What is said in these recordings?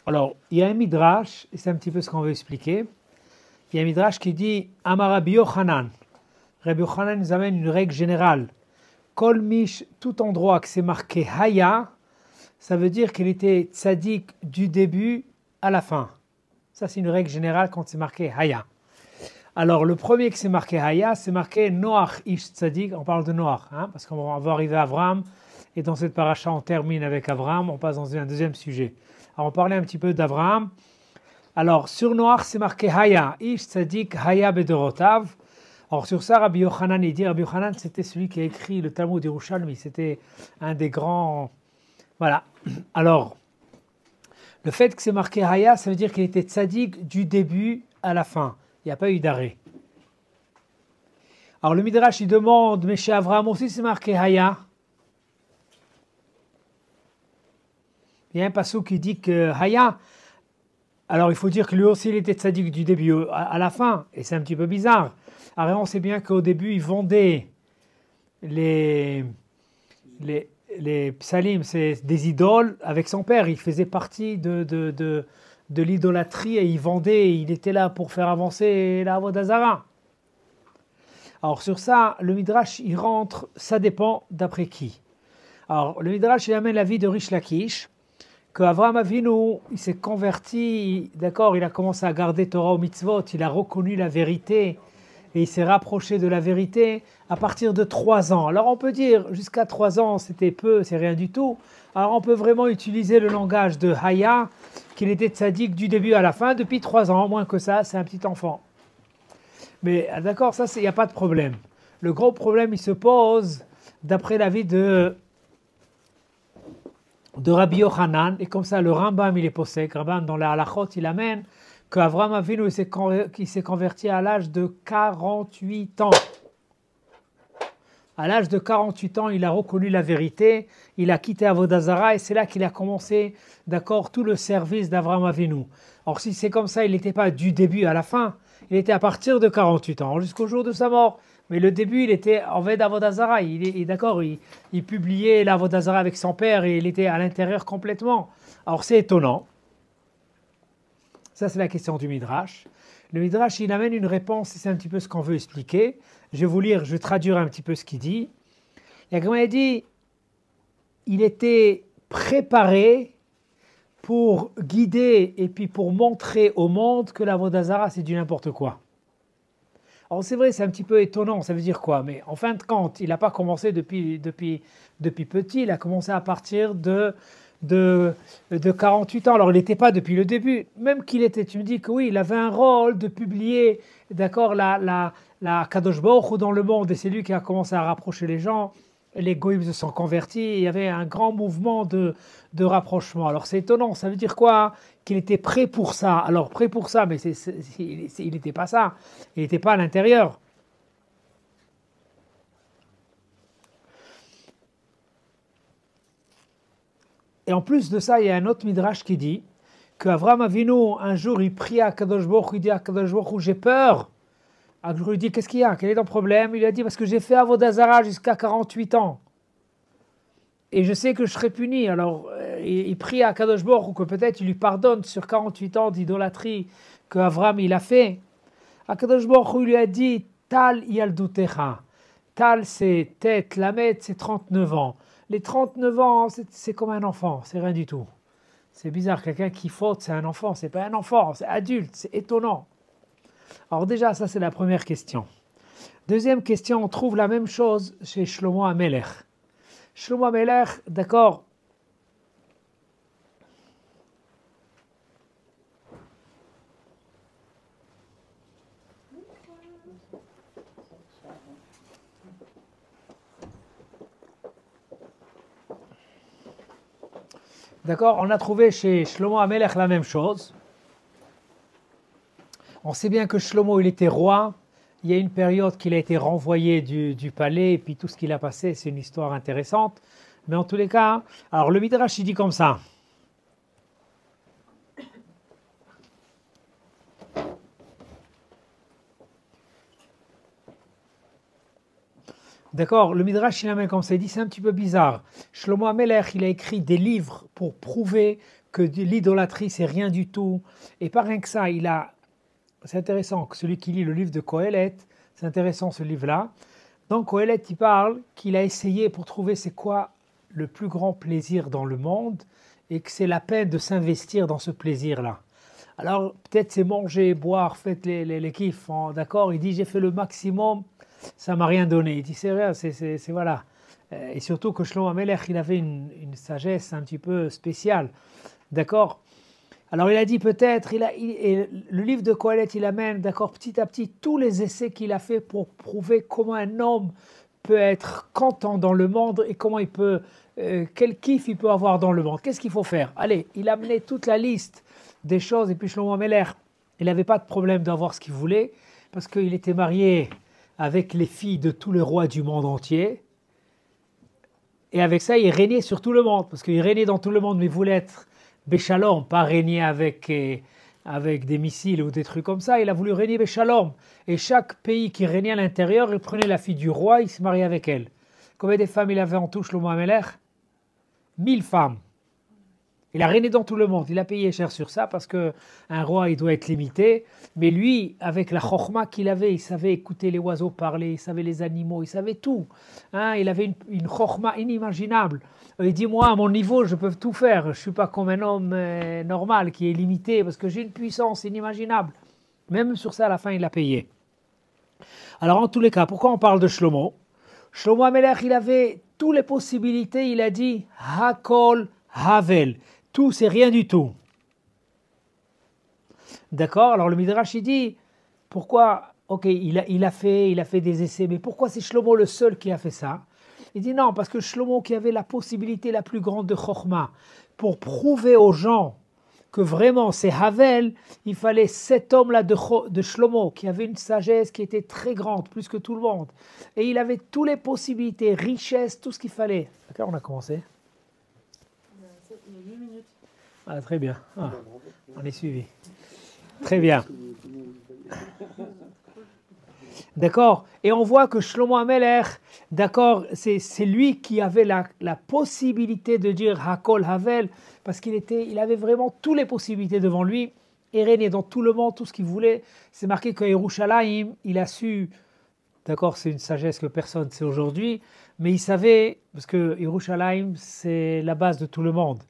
Alors, il y a un midrash, et c'est un petit peu ce qu'on veut expliquer. Il y a un midrash qui dit Amar Rabbi Yochanan. Rabbi Yochanan nous amène une règle générale. Kol mish, tout endroit que c'est marqué Haya, ça veut dire qu'il était tzaddik du début à la fin. Ça, c'est une règle générale quand c'est marqué Haya. Alors, le premier que c'est marqué Haya, c'est marqué Noach ish tzaddik. On parle de Noach, hein, parce qu'on va arriver à Abraham. Et dans cette paracha, on termine avec Abraham. On passe dans un deuxième sujet. Alors, on parlait un petit peu d'Abraham. Alors, sur Noach, c'est marqué Haya. Ish tzaddik Haya bedorotav. Alors, sur ça, Rabbi Yochanan, il dit, Rabbi Yochanan, c'était celui qui a écrit le Talmud Yerushalmi. C'était un des grands... Voilà. Alors, le fait que c'est marqué Haya, ça veut dire qu'il était tzaddik du début à la fin. Il n'y a pas eu d'arrêt. Alors, le Midrash, il demande, mais chez Abraham aussi, c'est marqué Haya. Il y a un passage qui dit que Haya, alors il faut dire que lui aussi il était tzaddik du début à la fin, et c'est un petit peu bizarre. Alors on sait bien qu'au début il vendait les psalim, c'est des idoles avec son père, il faisait partie de l'idolâtrie et il vendait, il était là pour faire avancer la Avodah Zara. Alors sur ça, le Midrash il rentre, ça dépend d'après qui. Alors le Midrash il amène la vie de Rish Lakish, que Avraham Avinu, il s'est converti, d'accord, il a commencé à garder Torah ou mitzvot, il a reconnu la vérité et il s'est rapproché de la vérité à partir de 3 ans. Alors on peut dire jusqu'à 3 ans c'était peu, c'est rien du tout. Alors on peut vraiment utiliser le langage de Haya, qu'il était tzaddik du début à la fin, depuis 3 ans, moins que ça, c'est un petit enfant. Mais d'accord, ça il n'y a pas de problème. Le gros problème il se pose d'après l'avis de Rabbi Yochanan, et comme ça le Rambam il est possède, Rambam dans la halachot il amène qu'Avraham Avinu il s'est converti à l'âge de 48 ans. À l'âge de 48 ans, il a reconnu la vérité, il a quitté Avodah Zara et c'est là qu'il a commencé, d'accord, tout le service d'Avraham Avinu. Or si c'est comme ça, il n'était pas du début à la fin, il était à partir de 48 ans jusqu'au jour de sa mort. Mais le début, il était en veille d'Avodah Zara. D'accord, il publiait l'Avodah Zara avec son père et il était à l'intérieur complètement. Alors c'est étonnant. Ça, c'est la question du Midrash. Le Midrash, il amène une réponse, et c'est un petit peu ce qu'on veut expliquer. Je vais vous lire, je vais traduire un petit peu ce qu'il dit. Il a dit, il était préparé pour guider et puis pour montrer au monde que l'Avodah Zara, c'est du n'importe quoi. Alors c'est vrai, c'est un petit peu étonnant, ça veut dire quoi? Mais en fin de compte, il n'a pas commencé depuis petit, il a commencé à partir de 48 ans. Alors il n'était pas depuis le début, même qu'il était, tu me dis que oui, il avait un rôle de publier, d'accord, la Kadosh Baruch Hu dans le monde, et c'est lui qui a commencé à rapprocher les gens. Les goïms se sont convertis, il y avait un grand mouvement de rapprochement. Alors c'est étonnant, ça veut dire quoi? Qu'il était prêt pour ça. Alors prêt pour ça, mais il n'était pas ça, il n'était pas à l'intérieur. Et en plus de ça, il y a un autre midrash qui dit qu'Avraham Avinu, un jour, il prie à Kadosh Baruch Hu, il dit à Kadosh Baruch Hu, j'ai peur. Alors je lui dis, qu'est-ce qu'il y a? Quel est ton problème? Il a dit, parce que j'ai fait Avodah Zara jusqu'à 48 ans. Et je sais que je serai puni. Alors, il prie à Kadosh Baruch Hu que peut-être il lui pardonne sur 48 ans d'idolâtrie qu'Avraham il a fait. Kadosh Baruch Hu lui a dit, Tal yaldutecha. Tal c'est tête, Lamed c'est 39 ans. Les 39 ans, c'est comme un enfant, c'est rien du tout. C'est bizarre, quelqu'un qui faute, c'est un enfant. C'est pas un enfant, c'est adulte, c'est étonnant. Alors déjà, ça c'est la première question. Deuxième question, on trouve la même chose chez Shlomo HaMelech. Shlomo HaMelech, d'accord. D'accord, on a trouvé chez Shlomo HaMelech la même chose. On sait bien que Shlomo, il était roi. Il y a une période qu'il a été renvoyé du palais, et puis tout ce qu'il a passé, c'est une histoire intéressante. Mais en tous les cas, alors le Midrash, il dit comme ça. D'accord, le Midrash il amène comme ça, il dit c'est un petit peu bizarre. Shlomo HaMelech, il a écrit des livres pour prouver que l'idolâtrie c'est rien du tout. Et pas rien que ça, c'est intéressant que celui qui lit le livre de Kohelet, c'est intéressant ce livre-là. Dans Kohelet, il parle qu'il a essayé pour trouver c'est quoi le plus grand plaisir dans le monde et que c'est la peine de s'investir dans ce plaisir-là. Alors peut-être c'est manger, boire, faites les kiffs, hein, d'accord. Il dit j'ai fait le maximum. Ça m'a rien donné. Il dit c'est rien, c'est voilà. Et surtout que Shlomo HaMelech, il avait une sagesse un petit peu spéciale, d'accord. Alors il a dit peut-être, et le livre de Kohelet, il amène, d'accord, petit à petit tous les essais qu'il a fait pour prouver comment un homme peut être content dans le monde et comment il peut, quel kiff il peut avoir dans le monde. Qu'est-ce qu'il faut faire? Allez, il a amené toute la liste des choses et puis Shlomo HaMelech, il n'avait pas de problème d'avoir ce qu'il voulait parce qu'il était marié avec les filles de tous les rois du monde entier. Et avec ça, il régnait sur tout le monde. Parce qu'il régnait dans tout le monde, mais il voulait être Béchalom, pas régner avec des missiles ou des trucs comme ça. Il a voulu régner Béchalom. Et chaque pays qui régnait à l'intérieur, il prenait la fille du roi, il se mariait avec elle. Combien de femmes il avait en tout, Shlomo HaMelech? 1000 femmes. Il a régné dans tout le monde. Il a payé cher sur ça parce qu'un roi, il doit être limité. Mais lui, avec la chokhma qu'il avait, il savait écouter les oiseaux parler, il savait les animaux, il savait tout. Hein, il avait une chokhma inimaginable. Il dit, moi, à mon niveau, je peux tout faire. Je ne suis pas comme un homme normal qui est limité parce que j'ai une puissance inimaginable. Même sur ça, à la fin, il a payé. Alors, en tous les cas, pourquoi on parle de Shlomo? Shlomo HaMelech, il avait toutes les possibilités. Il a dit, Hakol Havel. Tout, c'est rien du tout. D'accord? Alors le Midrash, il dit, pourquoi, ok, il a fait des essais, mais pourquoi c'est Shlomo le seul qui a fait ça? Il dit non, parce que Shlomo qui avait la possibilité la plus grande de Chokhmah, pour prouver aux gens que vraiment c'est Havel, il fallait cet homme-là de Shlomo, qui avait une sagesse qui était très grande, plus que tout le monde. Et il avait toutes les possibilités, richesse, tout ce qu'il fallait. D'accord, on a commencé? Il y a 8 minutes. Ah, très bien. Ah, on est suivi. Très bien. D'accord. Et on voit que Shlomo HaMelech, d'accord, c'est lui qui avait la possibilité de dire Hakol Havel, parce il avait vraiment toutes les possibilités devant lui, et régnait dans tout le monde, tout ce qu'il voulait. C'est marqué qu'à Yerushalayim, il a su, d'accord, c'est une sagesse que personne ne sait aujourd'hui, mais il savait, parce que Yerushalayim, c'est la base de tout le monde.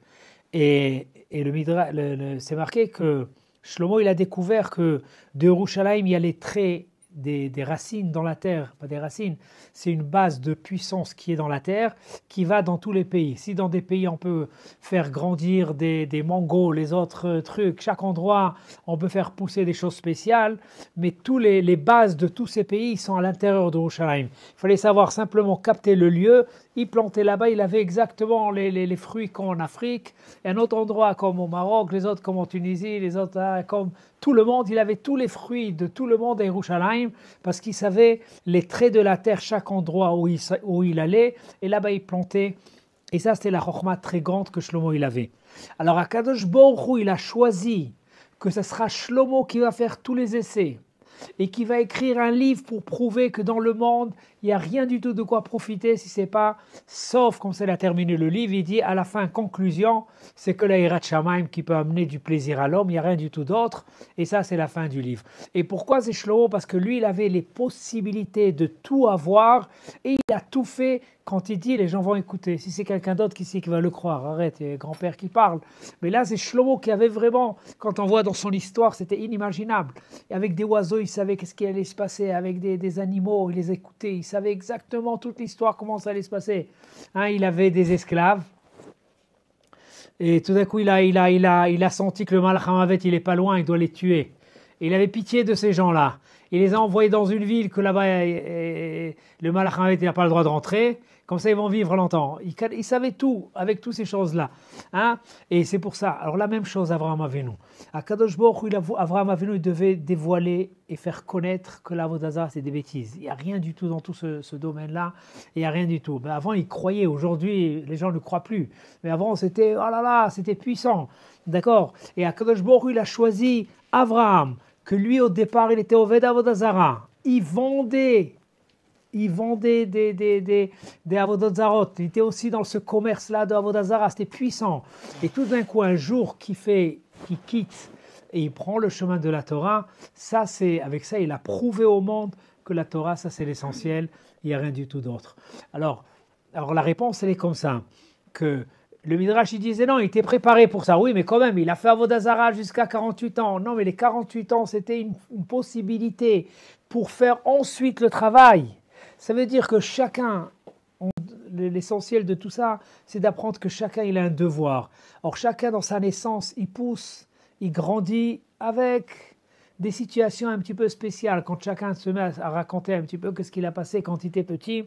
Et c'est marqué que Shlomo, il a découvert que de Yerushalayim, il y a les traits des racines dans la terre, pas des racines, c'est une base de puissance qui est dans la terre, qui va dans tous les pays. Si dans des pays on peut faire grandir des mangos, les autres trucs, chaque endroit on peut faire pousser des choses spéciales, mais tous les bases de tous ces pays sont à l'intérieur de Yerushalayim. Il fallait savoir simplement capter le lieu, il plantait là-bas, il avait exactement les fruits comme en Afrique, et un autre endroit comme au Maroc, les autres comme en Tunisie, les autres comme tout le monde, il avait tous les fruits de tout le monde à Yerushalayim, parce qu'il savait les traits de la terre, chaque endroit où il allait, et là-bas il plantait. Et ça, c'était la chokhma très grande que Shlomo il avait. Alors, Akadosh Baruch Hu, il a choisi que ce sera Shlomo qui va faire tous les essais, et qui va écrire un livre pour prouver que dans le monde, il n'y a rien du tout de quoi profiter si c'est pas, sauf comme ça il a terminé le livre, il dit à la fin, conclusion, c'est que la Hirat Shamaim qui peut amener du plaisir à l'homme, il n'y a rien du tout d'autre, et ça c'est la fin du livre. Et pourquoi c'est Shlomo? Parce que lui, il avait les possibilités de tout avoir, et il a tout fait. Quand il dit, les gens vont écouter. Si c'est quelqu'un d'autre qui va le croire, arrête, il y a grand-père qui parle. Mais là, c'est Shlomo qui avait vraiment, quand on voit dans son histoire, c'était inimaginable. Et avec des oiseaux, il savait qu'est-ce qui allait se passer. Avec des animaux, il les écoutait. Il savait exactement toute l'histoire, comment ça allait se passer. Hein, il avait des esclaves. Et tout d'un coup, il a senti que le Malach HaMavet, il est pas loin, il doit les tuer. Et il avait pitié de ces gens-là. Il les a envoyés dans une ville que là-bas, le Malach HaMavet, il n'a pas le droit de rentrer. Comme ça, ils vont vivre longtemps. Il savait tout avec toutes ces choses-là. Hein? Et c'est pour ça. Alors, la même chose, Avraham Avinu. À Kadosh Baruch Hu, Avraham Avinu, il devait dévoiler et faire connaître que l'Avodah Zarah, c'est des bêtises. Il n'y a rien du tout dans tout ce domaine-là. Il n'y a rien du tout. Mais avant, ils croyaient. Aujourd'hui, les gens ne croient plus. Mais avant, c'était, oh là là, c'était puissant. D'accord? Et à Kadosh Baruch Hu, il a choisi Avraham, que lui, au départ, il était Oved Avodah Zarah. Il vendait il vendait des Avodat Zarot. Il était aussi dans ce commerce-là de Avodat Zara. C'était puissant. Et tout d'un coup, un jour, qu'il quitte et il prend le chemin de la Torah, avec ça, il a prouvé au monde que la Torah, ça c'est l'essentiel. Il n'y a rien du tout d'autre. Alors la réponse, elle est comme ça, que le Midrash, il disait non, il était préparé pour ça. Oui, mais quand même, il a fait Avodah Zarah jusqu'à 48 ans. Non, mais les 48 ans, c'était une possibilité pour faire ensuite le travail. Ça veut dire que chacun, l'essentiel de tout ça, c'est d'apprendre que chacun, il a un devoir. Or, chacun, dans sa naissance, il pousse, il grandit avec des situations un petit peu spéciales. Quand chacun se met à raconter un petit peu ce qu'il a passé quand il était petit,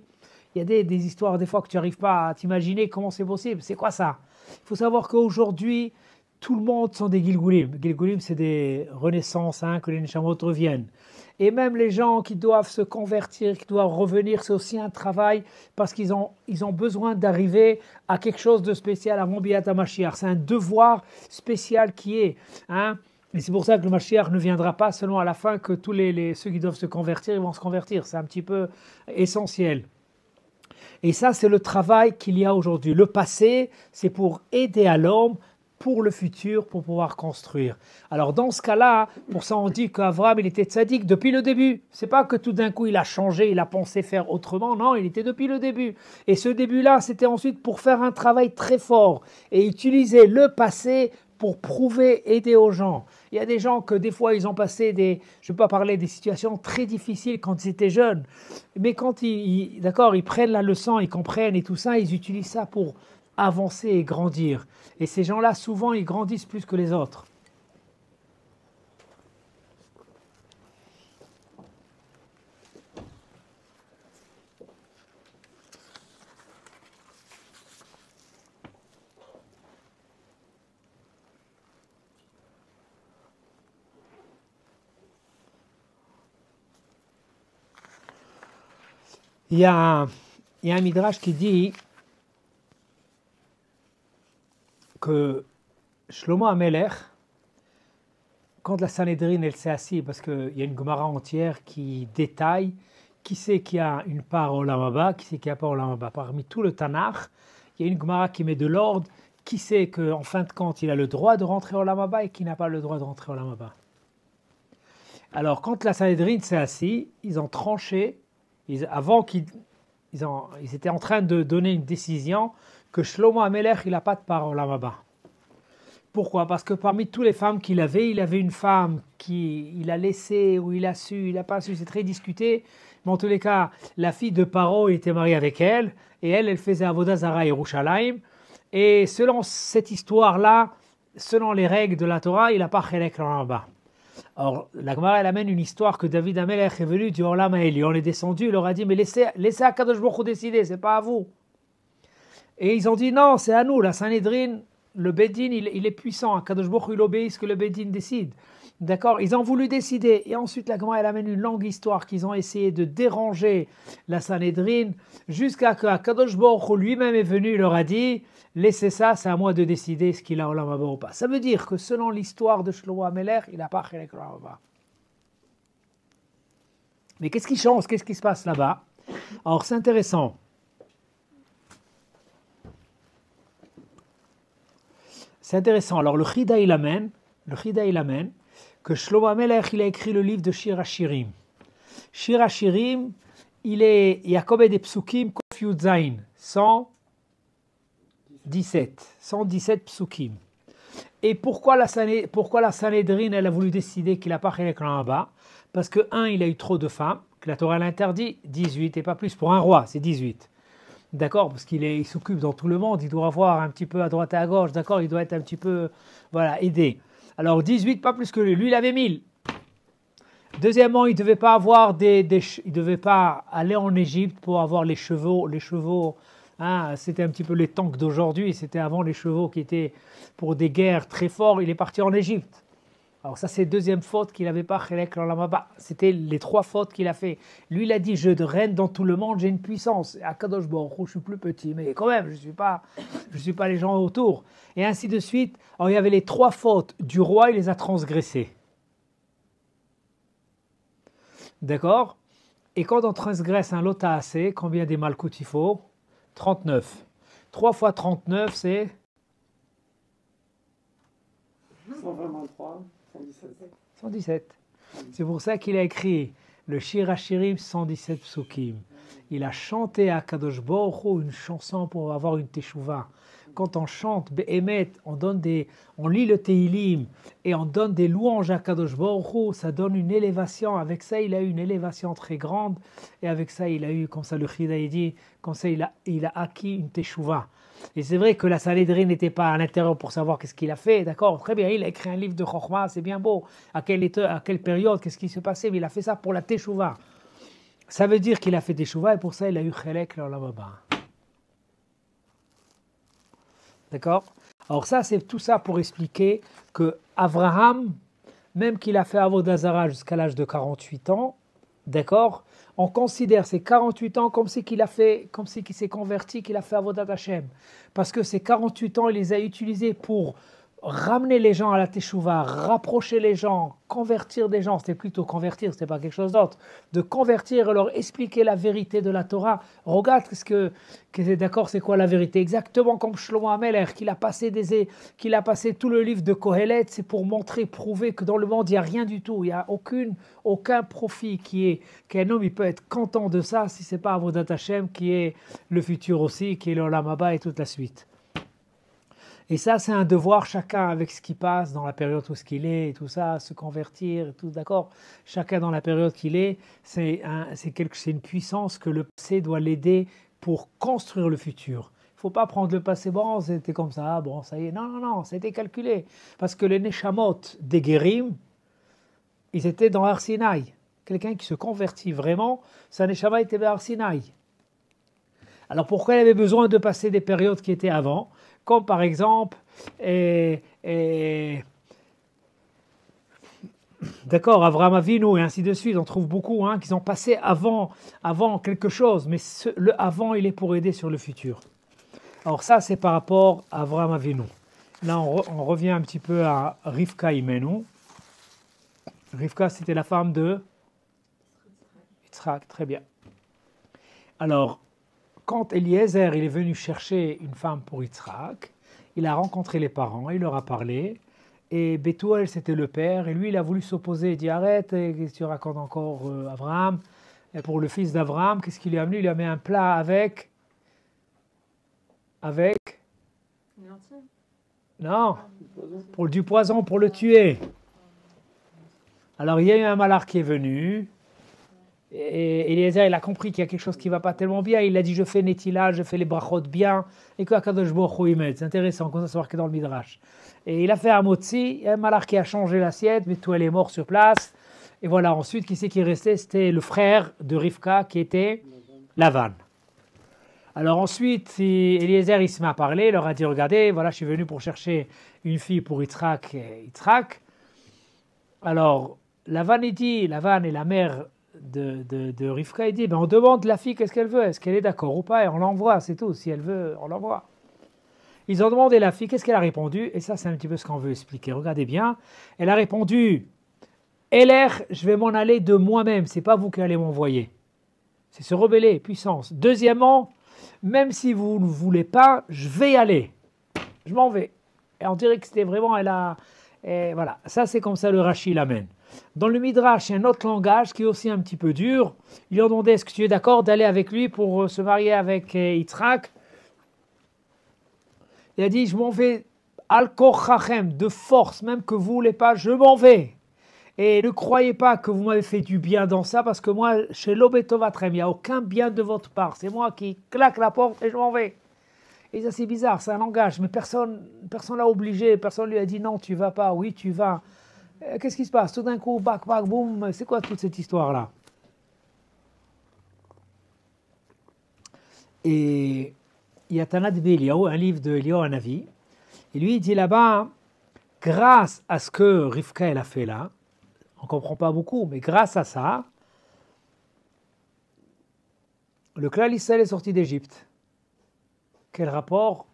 il y a des histoires des fois que tu n'arrives pas à t'imaginer comment c'est possible. C'est quoi ça? Il faut savoir qu'aujourd'hui, tout le monde sont des Gilgulim. Gilgulim, c'est des renaissances, que les Neshamot reviennent. Et même les gens qui doivent se convertir, qui doivent revenir, c'est aussi un travail parce qu'ils ont besoin d'arriver à quelque chose de spécial, à Mobiat HaMashiach. C'est un devoir spécial qui est. Et c'est pour ça que le Mashiach ne viendra pas seulement à la fin que tous ceux qui doivent se convertir, ils vont se convertir. C'est un petit peu essentiel. Et ça, c'est le travail qu'il y a aujourd'hui. Le passé, c'est pour aider à l'homme, pour le futur, pour pouvoir construire. Alors dans ce cas-là, pour ça on dit qu'Avraham, il était tzaddik depuis le début. C'est pas que tout d'un coup il a changé, il a pensé faire autrement. Non, il était depuis le début. Et ce début-là, c'était ensuite pour faire un travail très fort et utiliser le passé pour prouver, aider aux gens. Il y a des gens que des fois ils ont passé je ne vais pas parler des situations très difficiles quand ils étaient jeunes, mais quand ils prennent la leçon, ils comprennent et tout ça, ils utilisent ça pour avancer et grandir. Et ces gens-là, souvent, ils grandissent plus que les autres. Il y a un midrash qui dit que Shlomo HaMelech, quand la Sanhedrin elle s'est assise, parce qu'il y a une Gemara entière qui détaille qui c'est qui a une part au Olam Haba, qui c'est qui a pas au Olam Haba. Parmi tout le Tanakh, il y a une Gemara qui met de l'ordre, qui sait qu'en fin de compte il a le droit de rentrer au Olam Haba et qui n'a pas le droit de rentrer au Olam Haba. Alors quand la Sanhedrin s'est assise, ils ont tranché, ils étaient en train de donner une décision que Shlomo HaMelech, il n'a pas de part au Olam Haba. Pourquoi? Parce que parmi toutes les femmes qu'il avait, il avait une femme qu'il a laissée, ou il a su, il n'a pas su, c'est très discuté. Mais en tous les cas, la fille de Paro, il était marié avec elle, et elle faisait Avodah Zara à Yerushalayim. Et selon cette histoire-là, selon les règles de la Torah, il n'a pas Chelek au Olam Haba. Or, la Gemara, elle amène une histoire que David HaMelech est venu du Olam HaElyon. On est descendu, il leur a dit, mais laissez Akadosh Baruch Hu décider, c'est pas à vous. Et ils ont dit, non, c'est à nous, la Sanhedrin, le Bedin, il est puissant, Akadosh Baruch Hu, il obéit ce que le Bedin décide. D'accord? Ils ont voulu décider. Et ensuite, la Gemara, elle amène une longue histoire qu'ils ont essayé de déranger la Sanhedrin jusqu'à que Akadosh Baruch Hu lui-même est venu, il leur a dit, laissez ça, c'est à moi de décider ce qu'il a au Olam Haba ou pas. Ça veut dire que selon l'histoire de Shlomo HaMelech, il n'a pas Chelek au Olam Haba. Mais qu'est-ce qui change? Qu'est-ce qui se passe là-bas? Alors, c'est intéressant. C'est intéressant. Alors, le Chida, il amène que Shlomo HaMelech, il a écrit le livre de Shir HaShirim. Shir HaShirim, il y a combien de psukim? Kof Yud Zayin, 117 psukim. Et pourquoi la Sanhedrin, elle a voulu décider qu'il n'a pas Chelek au Olam Haba? Parce que, il a eu trop de femmes, que la Torah l'interdit, 18 et pas plus. Pour un roi, c'est 18. D'accord? Parce qu'il s'occupe dans tout le monde, il doit avoir un petit peu à droite et à gauche, d'accord? Il doit être un petit peu, aidé. Alors 18, pas plus que lui. Lui, il avait 1000. Deuxièmement, il ne devait pas avoir il devait pas aller en Égypte pour avoir les chevaux. C'était un petit peu les tanks d'aujourd'hui, c'était avant les chevaux qui étaient pour des guerres très forts. Il est parti en Égypte. Alors ça, c'est deuxième faute qu'il n'avait pas Chelek au Olam Haba. C'était les 3 fautes qu'il a fait. Lui, il a dit, je règne dans tout le monde, j'ai une puissance. À Kadosh Baruch Hu, je suis plus petit, mais quand même, je suis pas les gens autour. Et ainsi de suite. Alors il y avait les 3 fautes du roi, il les a transgressées. D'accord? Et quand on transgresse un lota assez, combien des malkout il faut? 39. 3 fois 39, c'est 123, 117. 117. C'est pour ça qu'il a écrit le Shir HaShirim 117 psukim. Il a chanté à Kadosh Baruch Hu une chanson pour avoir une teshuva. Quand on chante Be'emet, on lit le Teilim et on donne des louanges à Kadosh Baruch Hu, ça donne une élévation. Avec ça, il a eu une élévation très grande. Et avec ça, il a eu, comme ça le Chida dit, comme ça il a acquis une teshuva. Et c'est vrai que la Sanhédrin n'était pas à l'intérieur pour savoir qu'est-ce qu'il a fait, d'accord, très bien, il a écrit un livre de Chokhmah, c'est bien beau. À quelle période, qu'est-ce qui s'est passé, mais il a fait ça pour la teshuva. Ça veut dire qu'il a fait teshuva et pour ça il a eu Chelek l'Olam Haba. D'accord? Alors ça, c'est tout ça pour expliquer que Abraham, même qu'il a fait Avodah Zara jusqu'à l'âge de 48 ans, d'accord, on considère ces 48 ans comme si qu'il s'est converti, qu'il a fait Avodat Hashem. Parce que ces 48 ans, il les a utilisés pour ramener les gens à la teshuva, rapprocher les gens, convertir des gens. C'était plutôt convertir, c'était pas quelque chose d'autre. De convertir et leur expliquer la vérité de la Torah. Regarde d'accord, c'est quoi la vérité? Exactement comme Shlomo Ameler, qu'il a passé tout le livre de Kohelet, c'est pour montrer, prouver que dans le monde, il n'y a rien du tout. Il n'y a aucun profit qu'un homme il peut être content de ça si ce n'est pas Avodat Hashem qui est le futur aussi, qui est l'Olam Haba et toute la suite. Et ça, c'est un devoir, chacun avec ce qui passe dans la période où ce qu'il est, et tout ça, se convertir, et tout, d'accord. Chacun dans la période qu'il est, c'est une puissance que le passé doit l'aider pour construire le futur. Il ne faut pas prendre le passé, bon, c'était comme ça, bon, ça y est. Non, c'était calculé. Parce que les Neshamot des Guérim, ils étaient dans Har Sinaï. Quelqu'un qui se convertit vraiment, sa Neshama était vers Har Sinaï. Alors pourquoi il avait besoin de passer des périodes qui étaient avant? Comme par exemple, d'accord, Avraham Avinu et ainsi de suite, on trouve beaucoup qui ont passé avant quelque chose, mais le avant, il est pour aider sur le futur. Alors ça, c'est par rapport à Avraham Avinu. Là, on revient un petit peu à Rivka Imenu. Rivka, c'était la femme de Yitzhak, très bien. Alors, quand Eliezer il est venu chercher une femme pour Yitzhak, il a rencontré les parents, il leur a parlé, et Bethuel c'était le père, et lui il a voulu s'opposer, il dit arrête, qu'est-ce que tu racontes encore Abraham? Et pour le fils d'Abraham, qu'est-ce qu'il lui a amené? Il lui a mis un plat avec non, pour du poison pour le tuer. Alors il y a eu un malach qui est venu, et Eliezer, il a compris qu'il y a quelque chose qui ne va pas tellement bien. Il a dit, je fais Netila, je fais les brachot bien, et que Akadosh Baruch Hu y met. C'est intéressant, comme ça, c'est marqué dans le Midrash. Et il a fait un motzi, il y a un malach qui a changé l'assiette, mais tout elle est mort sur place. Et voilà, ensuite, qui c'est qui est resté? C'était le frère de Rivka, qui était Lavan. Alors ensuite, Eliezer, il se met à parler, il leur a dit, regardez, voilà, je suis venu pour chercher une fille pour Yitzhak. Alors, Lavan est la mère de Rivka, il dit, on demande la fille qu'est-ce qu'elle veut, est-ce qu'elle est d'accord ou pas, et on l'envoie, c'est tout, si elle veut, on l'envoie. Ils ont demandé la fille, qu'est-ce qu'elle a répondu? Et ça, c'est un petit peu ce qu'on veut expliquer, regardez bien. Elle a répondu, Eler, je vais m'en aller de moi-même, c'est pas vous qui allez m'envoyer. C'est se rebeller, puissance. Deuxièmement, même si vous ne voulez pas, je vais y aller, je m'en vais. Et on dirait que c'était vraiment, et voilà, ça c'est comme ça le Rashi l'amène. Dans le Midrash, il y a un autre langage qui est aussi un petit peu dur. Ils lui ont demandé, est-ce que tu es d'accord d'aller avec lui pour se marier avec Yitzhak? Il a dit, je m'en vais, al-kochachem, de force, même que vous ne voulez pas, je m'en vais. Et ne croyez pas que vous m'avez fait du bien dans ça, parce que moi, chez l'Obetovatrem, il n'y a aucun bien de votre part. C'est moi qui claque la porte et je m'en vais. Et ça, c'est bizarre, c'est un langage, mais personne l'a obligé, personne lui a dit, non, tu vas pas, oui, tu vas. Qu'est-ce qui se passe? Tout d'un coup, bac, boum, c'est quoi toute cette histoire-là? Et il y a Tanat Eliyahu, un livre de Eliyahu Hanavi, et lui il dit là-bas, grâce à ce que Rivka elle a fait là, on ne comprend pas beaucoup, mais grâce à ça, le Klal Israël est sorti d'Égypte. Quel rapport?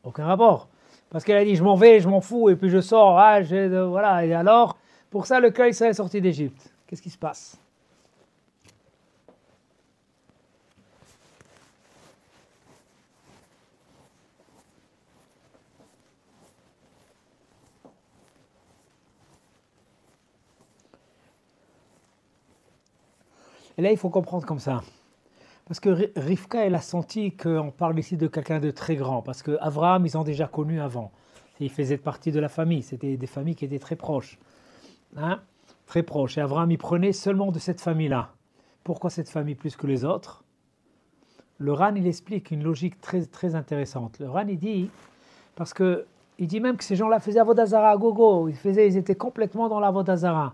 Aucun rapport. Parce qu'elle a dit, je m'en vais, je m'en fous, et puis je sors, voilà. Et alors, pour ça, le Klal Israël est sorti d'Égypte. Qu'est-ce qui se passe? là, il faut comprendre comme ça. Parce que Rivka, elle a senti qu'on parle ici de quelqu'un de très grand. Parce que Abraham, ils ont déjà connu avant. Ils faisaient partie de la famille. C'était des familles qui étaient très proches. Hein? Très proches. Et Abraham, il prenait seulement de cette famille-là. Pourquoi cette famille plus que les autres? Le Ran, il explique une logique très, très intéressante. Le Ran, il dit, parce que il dit même que ces gens-là faisaient Avodah Zara à gogo. Ils étaient complètement dans l'Avodah Zara.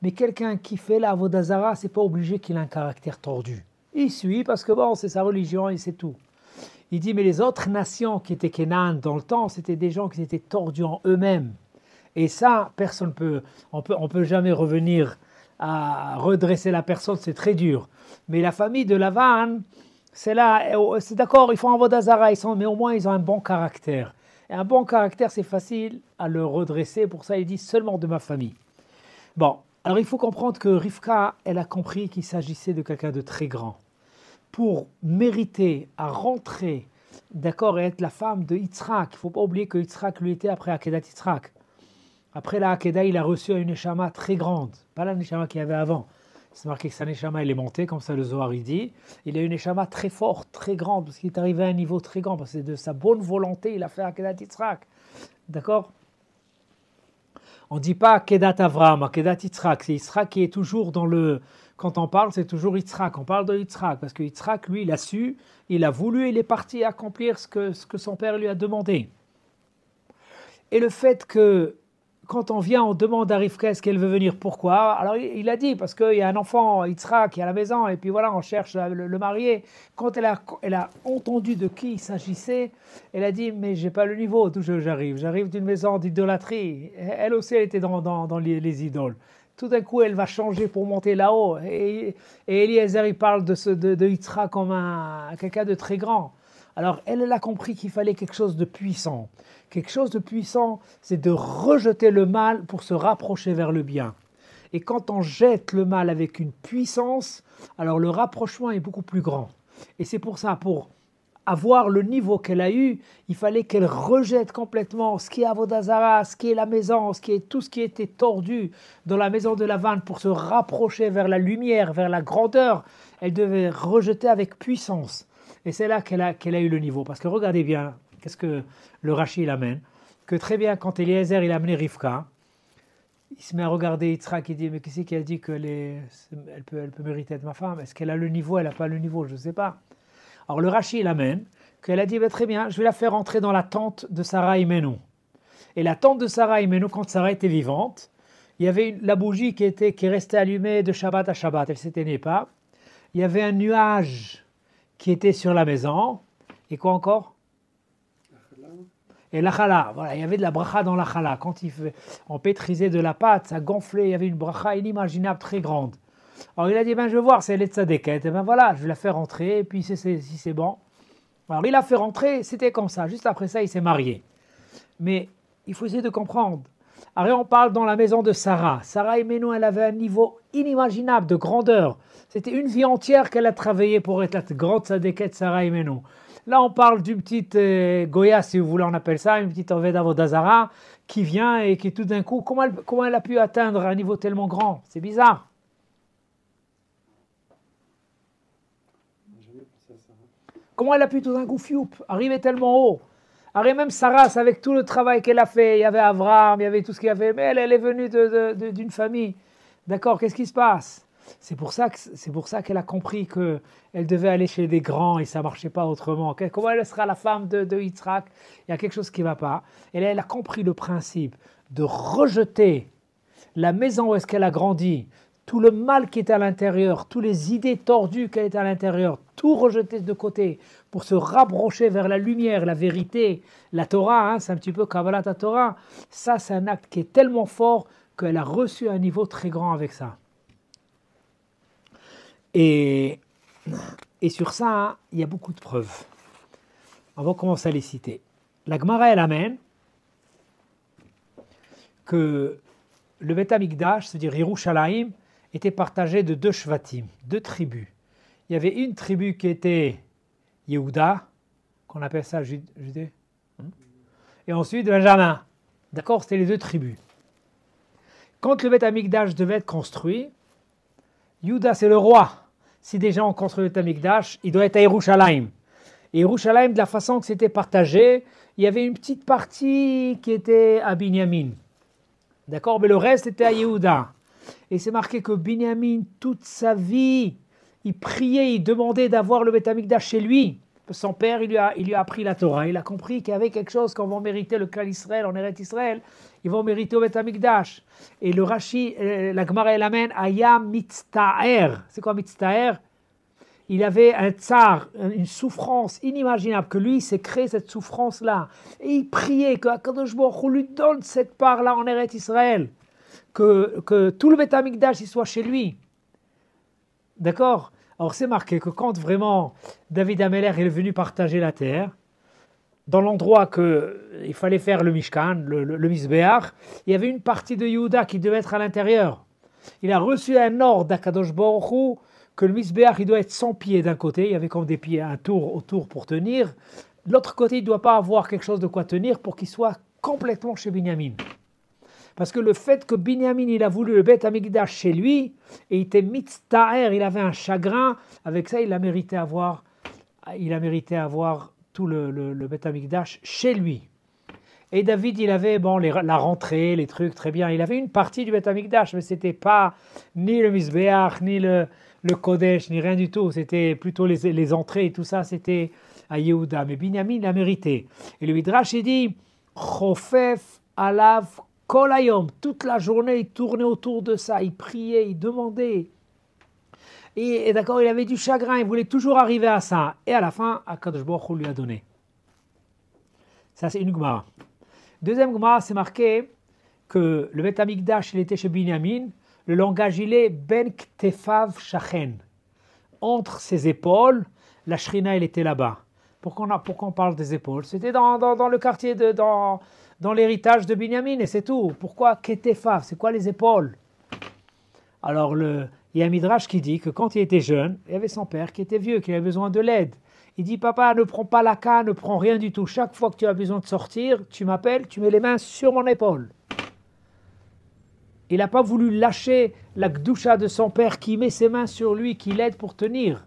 Mais quelqu'un qui fait l'Avodah Zara, c'est pas obligé qu'il ait un caractère tordu. Il suit parce que bon, c'est sa religion et c'est tout. Il dit, mais les autres nations qui étaient Canaan dans le temps, c'était des gens qui étaient tordus en eux-mêmes. Et ça, personne peut, on peut jamais revenir à redresser la personne, c'est très dur. Mais la famille de Lavan, c'est là, c'est d'accord, ils font Avodah Zara, mais au moins ils ont un bon caractère. Et un bon caractère, c'est facile à le redresser, pour ça il dit seulement de ma famille. Bon, alors il faut comprendre que Rivka, elle a compris qu'il s'agissait de quelqu'un de très grand. Pour mériter à rentrer, d'accord, et être la femme de Yitzhak, il ne faut pas oublier que Yitzhak lui était après Akedat Yitzhak. Après la Akedah, il a reçu une neshama très grande, pas la neshama qu'il y avait avant. C'est marqué que sa neshama, elle est montée, comme ça le Zohar il dit. Il a une neshama très forte, très grande, parce qu'il est arrivé à un niveau très grand, parce que de sa bonne volonté, il a fait Akedat Yitzhak. D'accord? On ne dit pas Akedat Avram, Akedat Yitzhak. C'est Yitzhak qui est toujours dans le... Quand on parle, c'est toujours Yitzhak. On parle de Yitzhak, parce que Yitzhak, lui, il a su, il a voulu, il est parti accomplir ce que son père lui a demandé. Et le fait que, quand on vient, on demande à Rivka est-ce qu'elle veut venir, pourquoi? Alors il a dit, parce qu'il y a un enfant, Yitzhak, qui est à la maison, et puis voilà, on cherche le marier. Quand elle a entendu de qui il s'agissait, elle a dit, mais j'ai pas le niveau d'où j'arrive d'une maison d'idolâtrie. Elle aussi, elle était dans les idoles. Tout d'un coup, elle va changer pour monter là-haut. Et Eliezer, il parle de Yitzhak comme quelqu'un de très grand. Alors, elle a compris qu'il fallait quelque chose de puissant. Quelque chose de puissant, c'est de rejeter le mal pour se rapprocher vers le bien. Et quand on jette le mal avec une puissance, alors le rapprochement est beaucoup plus grand. Et c'est pour ça, pour avoir le niveau qu'elle a eu, il fallait qu'elle rejette complètement ce qui est Avodah Zara, ce qui est la maison, tout ce qui était tordu dans la maison de Lavan pour se rapprocher vers la lumière, vers la grandeur. Elle devait rejeter avec puissance. Et c'est là qu'elle a eu le niveau. Parce que regardez bien, qu'est-ce que le Rashi il amène, que très bien quand Eliezer il a amené Rivka, il se met à regarder Yitzhak, il dit mais qu'est-ce qu'elle dit qu'elle peut mériter d'être ma femme? Est-ce qu'elle a le niveau? Elle n'a pas le niveau, je ne sais pas. Alors le Rashi il amène qu'elle a dit très bien, je vais la faire entrer dans la tente de Sarah Imenu. Et la tente de Sarah Imenu, quand Sarah était vivante, il y avait la bougie qui restait allumée de Shabbat à Shabbat, elle ne s'éteignait pas. Il y avait un nuage qui était sur la maison. Et quoi encore? Et la chala, voilà, il y avait de la bracha dans la chala. Quand on pétrisait de la pâte, ça gonflait, il y avait une bracha inimaginable très grande. Alors il a dit, je vais voir si elle est tzadéket. Et voilà, je vais la faire rentrer, et puis si c'est bon. Alors il a fait rentrer, c'était comme ça. Juste après ça, il s'est marié. Mais il faut essayer de comprendre. Alors on parle dans la maison de Sarah. Sarah Imenu, elle avait un niveau inimaginable de grandeur. C'était une vie entière qu'elle a travaillé pour être la grande tzadéket Sarah Imenu. Là, on parle d'une petite Goya, si vous voulez, on appelle ça, une petite Oved Avodah Zara, qui vient et qui tout d'un coup, comment elle a pu atteindre un niveau tellement grand? C'est bizarre. Comment elle a pu tout d'un coup, arriver tellement haut? Alors même Sarah, avec tout le travail qu'elle a fait, il y avait Abraham, il y avait tout ce qu'il y avait, mais elle est venue d'une famille. D'accord, qu'est-ce qui se passe? C'est pour ça qu'elle a compris qu'elle devait aller chez des grands et ça ne marchait pas autrement. Comment elle sera la femme de Yitzhak? Il y a quelque chose qui ne va pas. Et là, elle a compris le principe de rejeter la maison où est-ce qu'elle a grandi, tout le mal qui est à l'intérieur, toutes les idées tordues qui étaient à l'intérieur, tout rejeter de côté pour se rapprocher vers la lumière, la vérité, la Torah, c'est un petit peu Kabbalat Torah. Ça, c'est un acte qui est tellement fort qu'elle a reçu un niveau très grand avec ça. Et sur ça, il y a beaucoup de preuves. On va commencer à les citer. La Gemara, elle amène que le Beth Amikdash, c'est-à-dire Yerushalayim, était partagé de 2 shvatim, 2 tribus. Il y avait une tribu qui était Yehuda, qu'on appelle ça Judée, et ensuite Benjamin. D'accord, c'était les 2 tribus. Quand le Beth Amikdash devait être construit, Yehuda c'est le roi, si déjà on construit le Beth Amikdash, il doit être à Yerushalayim. Et Yerushalayim, de la façon que c'était partagé, il y avait une petite partie qui était à Binyamin. D'accord? Mais le reste était à Yehuda. Et c'est marqué que Binyamin, toute sa vie, il priait, il demandait d'avoir le Beth Amikdash chez lui. Son père, il lui a appris la Torah. Il a compris qu'il y avait quelque chose qu'on va mériter le Klal Israël, en Eretz Israël, ils vont mériter au Beth Amikdash. Et le Rashi, la Gemara elle amène Aya Mitztaer. C'est quoi Mitztaer? Il avait un tsar, une souffrance inimaginable, que lui, il s'est créé cette souffrance-là. Et il priait que Akadosh Baruch Hu lui donne cette part-là en Eretz Israël. Que tout le Beth Amikdash il soit chez lui. D'accord? Alors c'est marqué que quand vraiment David Ameler est venu partager la terre, dans l'endroit qu'il fallait faire le Mishkan, le Mizbeach, il y avait une partie de Yehuda qui devait être à l'intérieur. Il a reçu un ordre d'Akadosh Baruch Hu que le Mizbeach il doit être 100 pieds d'un côté, il y avait comme des pieds, un tour autour pour tenir. De l'autre côté, il ne doit pas avoir quelque chose de quoi tenir pour qu'il soit complètement chez Binyamin. Parce que le fait que Binyamin il a voulu le Beth Amikdash chez lui, et il était mitztaher, il avait un chagrin, avec ça il a mérité avoir tout le Beth Amikdash chez lui. Et David il avait la rentrée, les trucs très bien, il avait une partie du Beth Amikdash, mais c'était pas ni le Mizbeach, ni le Kodesh, ni rien du tout, c'était plutôt les entrées et tout ça, c'était à Yehuda. Mais Binyamin il a mérité. Et le Midrash il dit, Chofef alav Kol hayom, toute la journée, il tournait autour de ça, il priait, il demandait. Et d'accord, il avait du chagrin, il voulait toujours arriver à ça. Et à la fin, Akadosh Baruch Hu lui a donné. Ça, c'est une Gemara. Deuxième Gemara, c'est marqué que le Beth Amikdash, il était chez Binyamin. Le langage, il est Ben Ktefav Shachen. Entre ses épaules, la Shrina, elle était là-bas. Pourquoi on parle des épaules? C'était dans le quartier dans l'héritage de Binyamin, et c'est tout. Pourquoi Ketefav? C'est quoi les épaules? Alors, il y a un Midrash qui dit que quand il était jeune, il y avait son père qui était vieux, qui avait besoin de l'aide. Il dit, papa, ne prends pas la canne, ne prends rien du tout. Chaque fois que tu as besoin de sortir, tu m'appelles, tu mets les mains sur mon épaule. Il n'a pas voulu lâcher la gdoucha de son père qui met ses mains sur lui, qui l'aide pour tenir.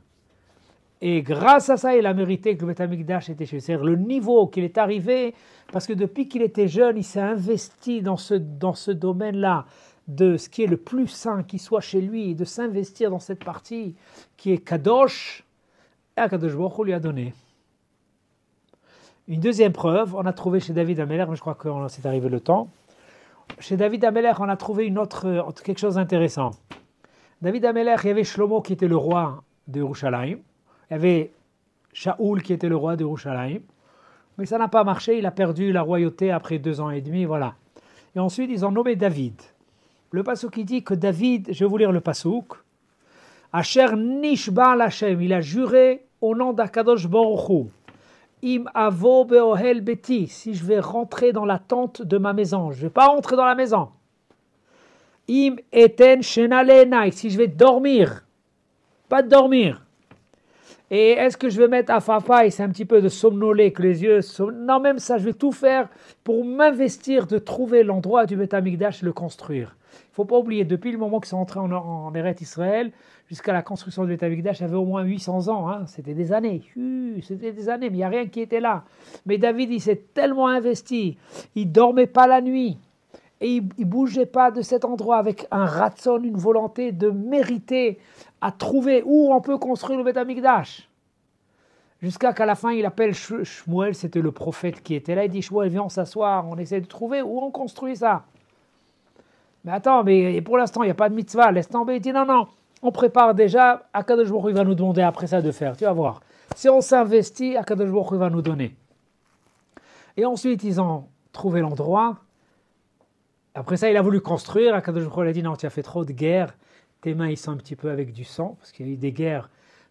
Et grâce à ça, il a mérité que le Beth Amikdash était chez lui. C'est-à-dire le niveau qu'il est arrivé, parce que depuis qu'il était jeune, il s'est investi dans ce domaine-là, de ce qui est le plus saint, qui soit chez lui, et de s'investir dans cette partie qui est Kadosh, et Kadosh Baruch Hu lui a donné. Une deuxième preuve, on a trouvé chez David Ameler, mais je crois que c'est arrivé le temps. Chez David Ameler, on a trouvé quelque chose d'intéressant. David Ameler, il y avait Shlomo qui était le roi de Yerushalayim. Il y avait Shaoul qui était le roi de Yerushalayim. Mais ça n'a pas marché, il a perdu la royauté après 2 ans et demi, voilà. Et ensuite, ils ont nommé David. Le passouk qui dit que David, je vais vous lire le passouk, Asher nishba l'Hashem, il a juré au nom d'Akadosh Baruch Hu. Im avo beohel beti, si je vais rentrer dans la tente de ma maison, je ne vais pas rentrer dans la maison. Im eten shenalena, si je vais dormir, pas dormir. Et est-ce que je vais mettre afafa, c'est un petit peu de somnoler, que les yeux... Non, même ça, je vais tout faire pour m'investir de trouver l'endroit du Beth Amikdash et le construire. Il ne faut pas oublier, depuis le moment qu'ils sont entrés en Eretz Israël, jusqu'à la construction du Beth Amikdash, il y avait au moins 800 ans. Hein. C'était des années. C'était des années, mais il n'y a rien qui était là. Mais David, il s'est tellement investi. Il ne dormait pas la nuit. Et il ne bougeait pas de cet endroit avec un ratson, une volonté de mériter à trouver où on peut construire le Beth Amikdash. Jusqu'à qu'à la fin, il appelle Shmuel, c'était le prophète qui était là. Il dit, Shmuel, viens, on s'asseoir, on essaie de trouver où on construit ça. Mais attends, mais pour l'instant, il n'y a pas de mitzvah, laisse tomber. Il dit, non, on prépare déjà, Akadosh Baruch Hu va nous demander après ça de faire, tu vas voir. Si on s'investit, Akadosh Baruch Hu va nous donner. Et ensuite, ils ont trouvé l'endroit. Après ça, il a voulu construire. Akadosh Baruch Hu a dit, non, tu as fait trop de guerres. Tes mains, ils sont un petit peu avec du sang, parce qu'il y a eu des guerres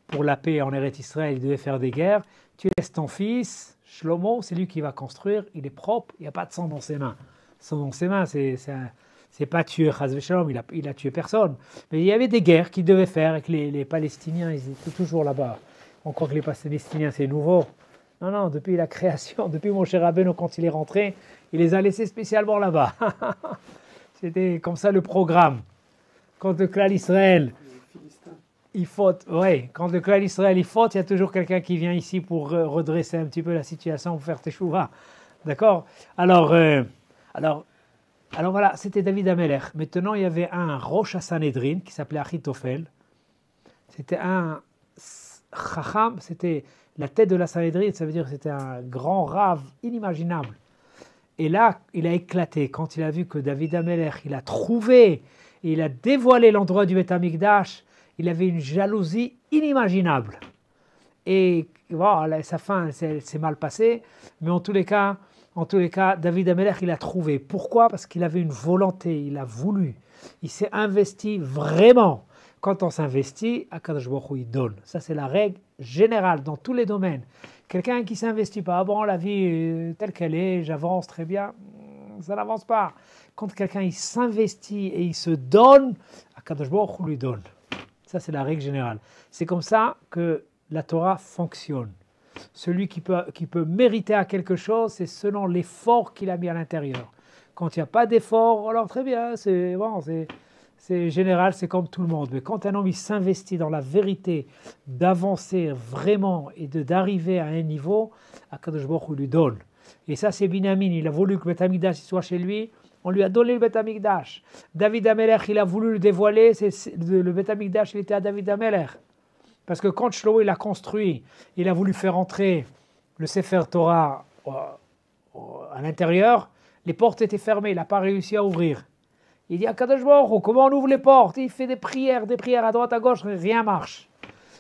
pour la paix en Eretz Israël, il devait faire des guerres. Tu laisses ton fils, Shlomo, c'est lui qui va construire, il est propre, il n'y a pas de sang dans ses mains. Sang dans ses mains, c'est pas tuer Chaz v'Shalom, il a tué personne. Mais il y avait des guerres qu'il devait faire avec les Palestiniens, ils étaient toujours là-bas. On croit que les Palestiniens, c'est nouveau. Non, depuis la création, depuis Moshe Rabbeinu, quand il est rentré, il les a laissés spécialement là-bas. C'était comme ça le programme. Quand le clan Israël... il faut, ouais, quand le clan Israël il faute, il y a toujours quelqu'un qui vient ici pour redresser un petit peu la situation, pour faire teshuva. D'accord? Alors voilà, c'était David Amelech. Maintenant, il y avait un Rosh Sanhedrin qui s'appelait Achitophel. C'était un Chacham, c'était la tête de la Sanhedrin, ça veut dire que c'était un grand rave inimaginable. Et là, il a éclaté quand il a vu que David Amelech, il a trouvé, il a dévoilé l'endroit du Beth Amikdash. Il avait une jalousie inimaginable. Et voilà, sa fin s'est mal passée, mais en tous les cas, David Amelech, il a trouvé. Pourquoi? Parce qu'il avait une volonté, il a voulu. Il s'est investi vraiment. Quand on s'investit, Akadosh Baruch Hu, il donne. Ça, c'est la règle générale dans tous les domaines. Quelqu'un qui ne s'investit pas, bon, la vie telle qu'elle est, j'avance très bien, ça n'avance pas. Quand quelqu'un il s'investit et il se donne, Akadosh Baruch Hu lui donne. Ça, c'est la règle générale. C'est comme ça que la Torah fonctionne. Celui qui peut mériter à quelque chose, c'est selon l'effort qu'il a mis à l'intérieur. Quand il n'y a pas d'effort, alors très bien, c'est bon, c'est général, c'est comme tout le monde. Mais quand un homme s'investit dans la vérité, d'avancer vraiment et d'arriver à un niveau, Akadosh Baruch Hu lui donne. Et ça, c'est Binyamin. Il a voulu que le Beth Amikdash soit chez lui. On lui a donné le Beth Amikdash. David Amelech, il a voulu le dévoiler. Le Beth Amikdash, il était à David Amelech. Parce que quand Shlomo il a construit, il a voulu faire entrer le Sefer Torah à l'intérieur. Les portes étaient fermées. Il n'a pas réussi à ouvrir. Il dit à Kadosh Baruch Hu, comment on ouvre les portes? Il fait des prières à droite, à gauche, rien marche.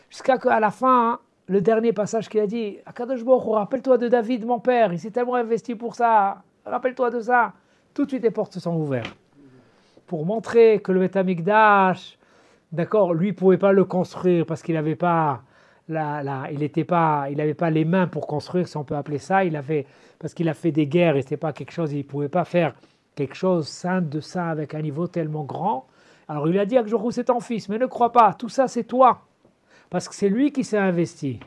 Jusqu'à qu'à la fin, le dernier passage qu'il a dit, à Kadosh Baruch Hu, rappelle-toi de David, mon père, il s'est tellement investi pour ça, rappelle-toi de ça. Tout de suite, les portes se sont ouvertes. Pour montrer que le Beth Amikdash, d'accord, lui ne pouvait pas le construire parce qu'il n'avait pas, il n'avait pas les mains pour construire, si on peut appeler ça. Parce qu'il a fait des guerres et ce n'était pas quelque chose, il ne pouvait pas faire quelque chose saint de ça avec un niveau tellement grand. Alors il a dit à Akadosh, c'est ton fils, mais ne crois pas, tout ça c'est toi. Parce que c'est lui qui s'est investi.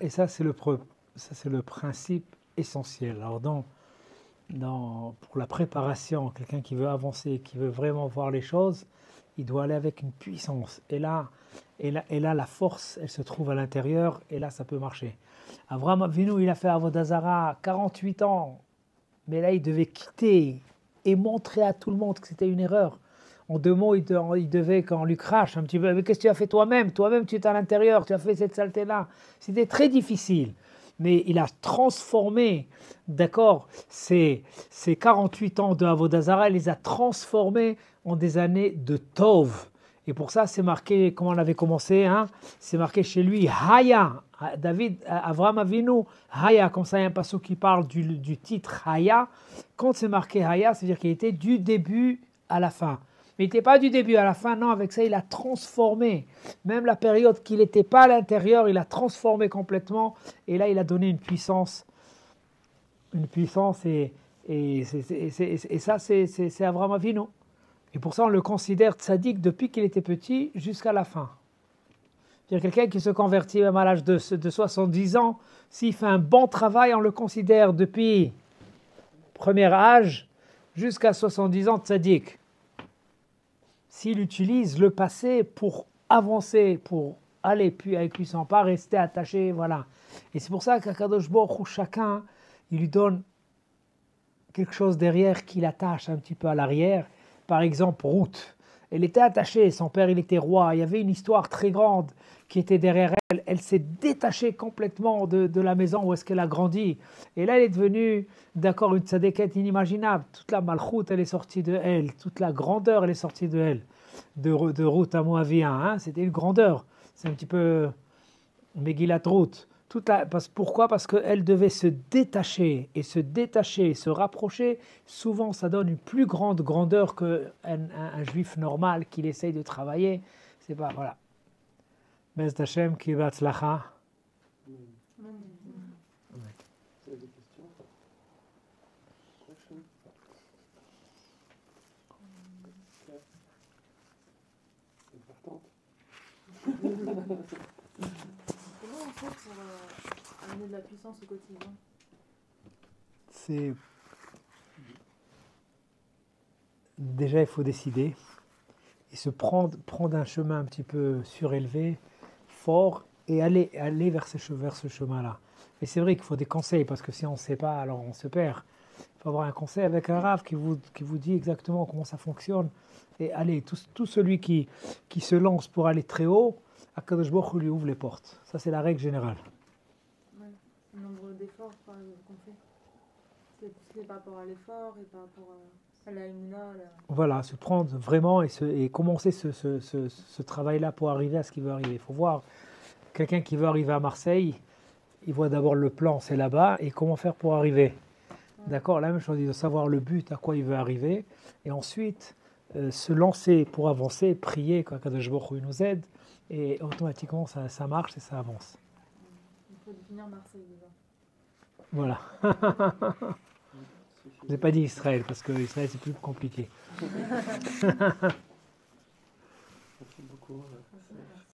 Et ça c'est le principe essentiel. Alors pour la préparation, quelqu'un qui veut avancer, qui veut vraiment voir les choses, il doit aller avec une puissance. Et là, la force, elle se trouve à l'intérieur, et là, ça peut marcher. Avraham Avinu, il a fait Avodah Zarah 48 ans, mais là, il devait quitter et montrer à tout le monde que c'était une erreur. En 2 mots, il devait, quand on lui crache un petit peu, mais qu'est-ce que tu as fait toi-même? Toi-même, tu es à l'intérieur, tu as fait cette saleté-là. C'était très difficile. Mais il a transformé, d'accord, ces 48 ans de Avodah Zarah, il les a transformés en des années de Tov. Et pour ça, c'est marqué, comme on avait commencé, c'est marqué chez lui, Haya, Avraham Avinu, Haya, comme ça il y a un passage qui parle du titre Haya. Quand c'est marqué Haya, c'est-à-dire qu'il était du début à la fin. Mais il n'était pas du début à la fin, non, avec ça il a transformé. Même la période qu'il n'était pas à l'intérieur, il a transformé complètement. Et là il a donné une puissance et ça c'est Avraham Avinu. Et pour ça on le considère tzaddik depuis qu'il était petit jusqu'à la fin. C'est-à-dire quelqu'un qui se convertit même à l'âge de 70 ans, s'il fait un bon travail, on le considère depuis premier âge jusqu'à 70 ans tzaddik. S'il utilise le passé pour avancer, pour aller plus avec puissant, pas rester attaché, voilà. Et c'est pour ça qu'Akadosh Baruch Hu, chacun, il lui donne quelque chose derrière qu'il attache un petit peu à l'arrière. Par exemple, Ruth, elle était attachée, son père il était roi, il y avait une histoire très grande qui était derrière elle. Elle s'est détachée complètement de la maison où est-ce qu'elle a grandi. Et là, elle est devenue, d'accord, une tzadékette inimaginable. Toute la malchoute, elle est sortie de elle. Toute la grandeur, elle est sortie de elle. De Ruth à Moavia, c'était une grandeur. C'est un petit peu Megillat Ruth. Pourquoi? Parce qu'elle devait se détacher, et se rapprocher. Souvent, ça donne une plus grande grandeur qu'un juif normal qu'il essaye de travailler. C'est pas, voilà. Bez Hashem ki batzlacha. Vous avez des questions? Question? C'est partante. Comment on fait pour amener de la puissance au quotidien? Déjà, il faut décider et prendre un chemin un petit peu surélevé, fort, et aller vers ce chemin-là. Et c'est vrai qu'il faut des conseils, parce que si on ne sait pas, alors on se perd. Il faut avoir un conseil avec un rave qui vous dit exactement comment ça fonctionne. Et allez, tout celui qui se lance pour aller très haut, Akadosh Baruch Hu lui ouvre les portes. Ça, c'est la règle générale. Ouais. Le nombre d'efforts qu'on fait. C'est par rapport à l'effort et par rapport à la imuna. Voilà, se prendre vraiment et commencer ce travail-là pour arriver à ce qu'il veut arriver. Il faut voir, quelqu'un qui veut arriver à Marseille, il voit d'abord le plan, c'est là-bas, et comment faire pour arriver. Ouais. D'accord, la même chose, il doit savoir le but, à quoi il veut arriver, et ensuite se lancer pour avancer, prier, qu'Akadosh Baruch Hu nous aide, et automatiquement ça marche et ça avance. Il faut définir Marseille déjà. Voilà. Je n'ai pas dit Israël, parce que Israël c'est plus compliqué. Merci beaucoup.